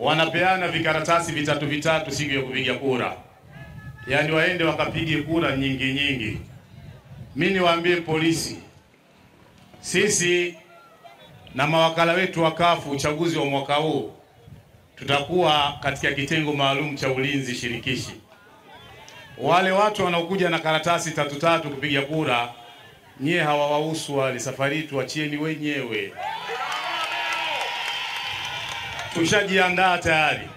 wanapeana vikaratasi vitatu siku ya kupiga kura. Yaani waende wakapige kura nyingi. Mimi niwaambie polisi, sisi na mawakala wetu wa CUF uchaguzi wa mwaka huu tutakuwa katika kitengo maalum cha ulinzi shirikishi. Wale watu wanaokuja na karatasi tatu kupiga kura, nyie hawawahusu wale, safari tuachieni wenyewe. Tushajiandaa tayari.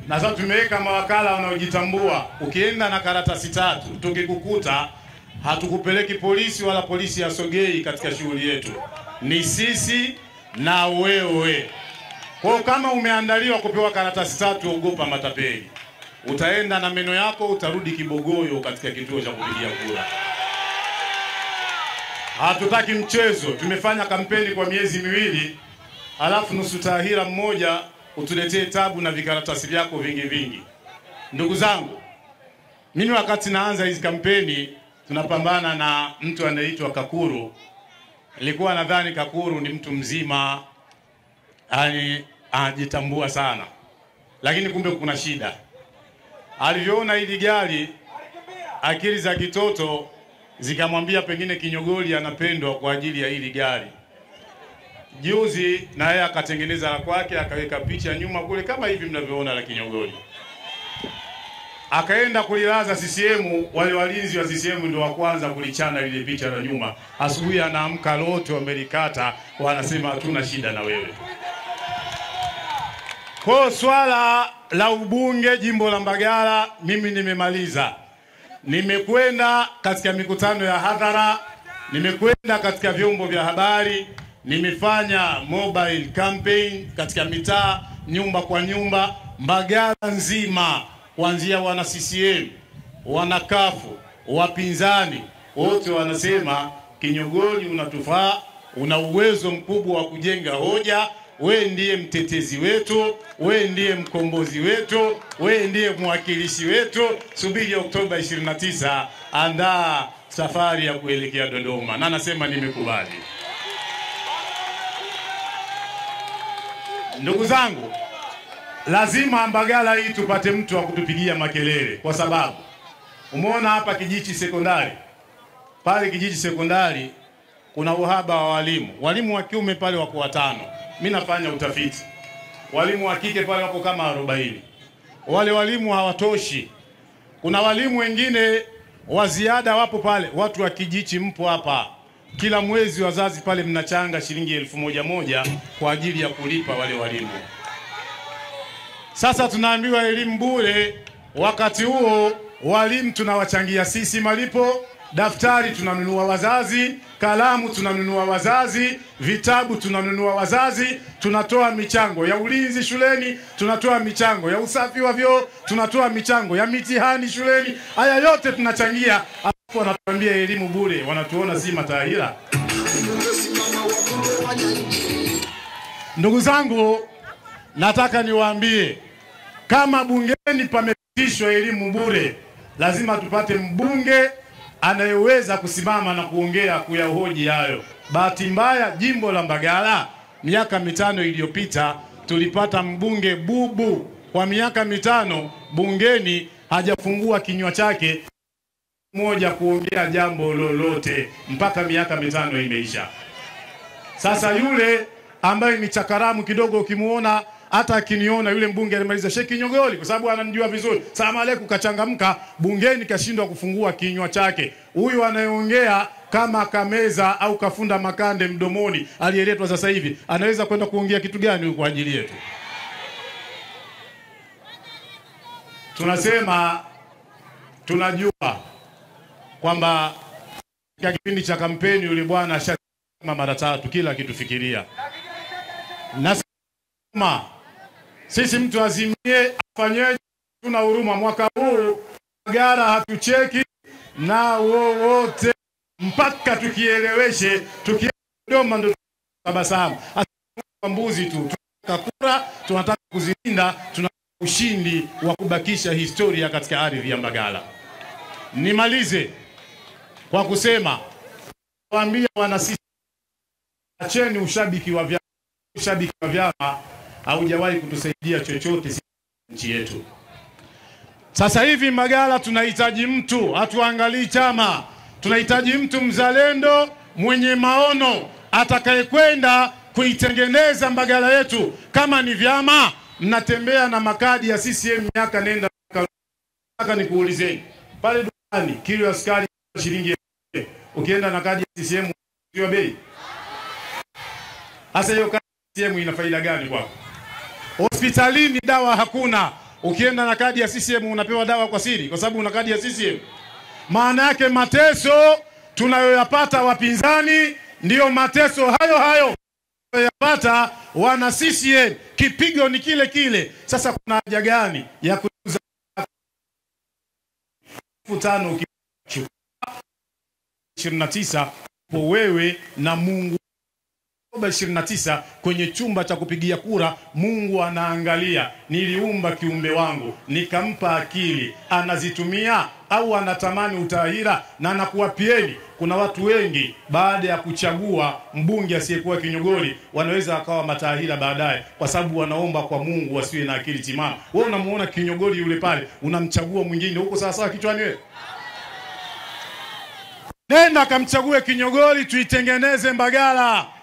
Na sasa tumeweka mawakala wanaojitambua. Ukienda na karatasi 3, tukikukuta hatukupeleki polisi wala polisi asogei katika shughuli yetu. Ni sisi na wewe. Kwa kama umeandaliwa kupewa karatasi 3, ogopa matapeli. Utaenda na meno yako, utarudi kibogoyo katika kituo cha kupigia kura. Hatutaki mchezo. Tumefanya kampeni kwa miezi 2, alafu nusu tahira mmoja utuletee tabu na vikaratasi vyako vingi. Ndugu zangu, mimi wakati naanza hizi kampeni tunapambana na mtu anaitwa Kakuru. Nilikuwa nadhani Kakuru ni mtu mzima, anajitambua sana. Lakini kumbe kuna shida. Alivyoona hili gari, akili za kitoto zikamwambia pengine Kinyogoli anapendwa kwa ajili ya hili gari. Juzi na yeye akatengeneza la kwake, akaweka picha nyuma kule kama hivi mnavyoona la Kinyogoli. Akaenda kulilaza CCM, wale walinzi wa CCM ndio wa kwanza kulichana lile picha la nyuma. Asubuhi anaamka lote wamelikata, wanasema hatuna shida na wewe. Kwa swala la ubunge jimbo la Mbagala mimi nimemaliza. Nimekwenda katika mikutano ya hadhara, nimekwenda katika vyombo vya habari, nimefanya mobile campaign katika mitaa, nyumba kwa nyumba, Mbagala nzima, kuanzia wana CCM, wana CUF, wapinzani, wote wanasema Kinyogoli unatufaa, una uwezo mkubwa wa kujenga hoja, we ndiye mtetezi wetu, we ndiye mkombozi wetu, we ndiye mwakilishi wetu. Subiri Oktoba 29, andaa safari ya kuelekea Dodoma. Na nasema nimekubali. Ndugu zangu, lazima Mbagala hii tupate mtu wa kutupigia makelele, kwa sababu umeona hapa Kijichi sekondari. Pale Kijichi sekondari kuna uhaba wa walimu. Walimu wa kiume pale wako 5. Mimi nafanya utafiti. Walimu wa kike pale wako kama 40. Wale walimu hawatoshi. Kuna walimu wengine wa ziada wapo pale. Watu wa Kijichi mpo hapa. Kila mwezi wazazi pale mnachanga shilingi 1100 kwa ajili ya kulipa wale walimu. Sasa tunaambiwa elimu bure, wakati huo walimu tunawachangia sisi malipo, daftari tunanunua wazazi, kalamu tunanunua wazazi, vitabu tunanunua wazazi, tunatoa michango ya ulinzi shuleni, tunatoa michango ya usafi wa vyoo, tunatoa michango ya mitihani shuleni. Haya yote tunachangia, alafu wanatuambia elimu bure, wanatuona si matahira. Ndugu zangu, nataka niwaambie, kama bungeni pamepitishwa elimu bure, lazima tupate mbunge anayeweza kusimama na kuongea kuyahoji hayo. Bahati mbaya jimbo la Mbagala miaka 5 iliyopita tulipata mbunge bubu. Kwa miaka 5 bungeni hajafungua kinywa chake moja kuongea jambo lolote mpaka miaka 5 imeisha. Sasa yule ambaye ni chakaramu kidogo, ukimuona hata akiniona yule mbunge alimaliza Sheikh Kinyogoli kwa sababu ananijua vizuri, salamu alaykum, kachangamka, bungeni kashindwa kufungua kinywa chake. Huyu anayeongea kama kameza au kafunda makande mdomoni aliyeletwa sasa hivi, anaweza kwenda kuongea kitu gani kwa ajili yetu? Tunasema tunajua kwamba katika kipindi cha kampeni yule bwana ashasema mara 3 kila kitu fikiria. Na sisi mtu azimie afanyeje, tuna huruma. Mwaka huu Mbagala hatucheki na wote mpaka tukieleweshe, Dodoma ndo tabasamu. Mbuzi tu tunataka kura, tunataka kuzilinda, tunataka ushindi wa kubakisha historia katika ardhi ya Mbagala. Nimalize kwa kusema, waambia wana sisi, acheni ushabiki wa vyama. haujawahi kutusaidia chochote nchi yetu. Sasa hivi Mbagala tunahitaji mtu, hatuangalii chama. Tunahitaji mtu mzalendo mwenye maono atakayekwenda kuitengeneza Mbagala yetu. Kama ni vyama mnatembea na makadi ya CCM miaka nenda, nataka nikuulizeni pale dukani kilo ya sukari shilingi, ukienda na kadi ya CCM hiyo bei. Sasa hiyo kadi ya CCM ina faida gani kwako? Hospitalini dawa hakuna, ukienda na kadi ya CCM unapewa dawa kwa siri kwa sababu una kadi ya CCM. Maana yake mateso tunayoyapata wapinzani ndiyo mateso hayo hayo yapata wana CCM, kipigo ni kile kile. Sasa kuna haja gani ya kuuza 5,000 29 kwa wewe na Mungu? 29 kwenye chumba cha kupigia kura, Mungu anaangalia, niliumba kiumbe wangu nikampa akili, anazitumia au anatamani utahira? Na nakuwapieni, kuna watu wengi baada ya kuchagua mbunge asiyekuwa kinyogoli wanaweza wakawa matahira baadaye, kwa sababu wanaomba kwa Mungu wasiwe na akili timamu. Wewe unamuona kinyogoli yule pale, unamchagua mwingine huko sawa sawa kichwani wewe? Nenda kamchague kinyogoli, tuitengeneze Mbagala.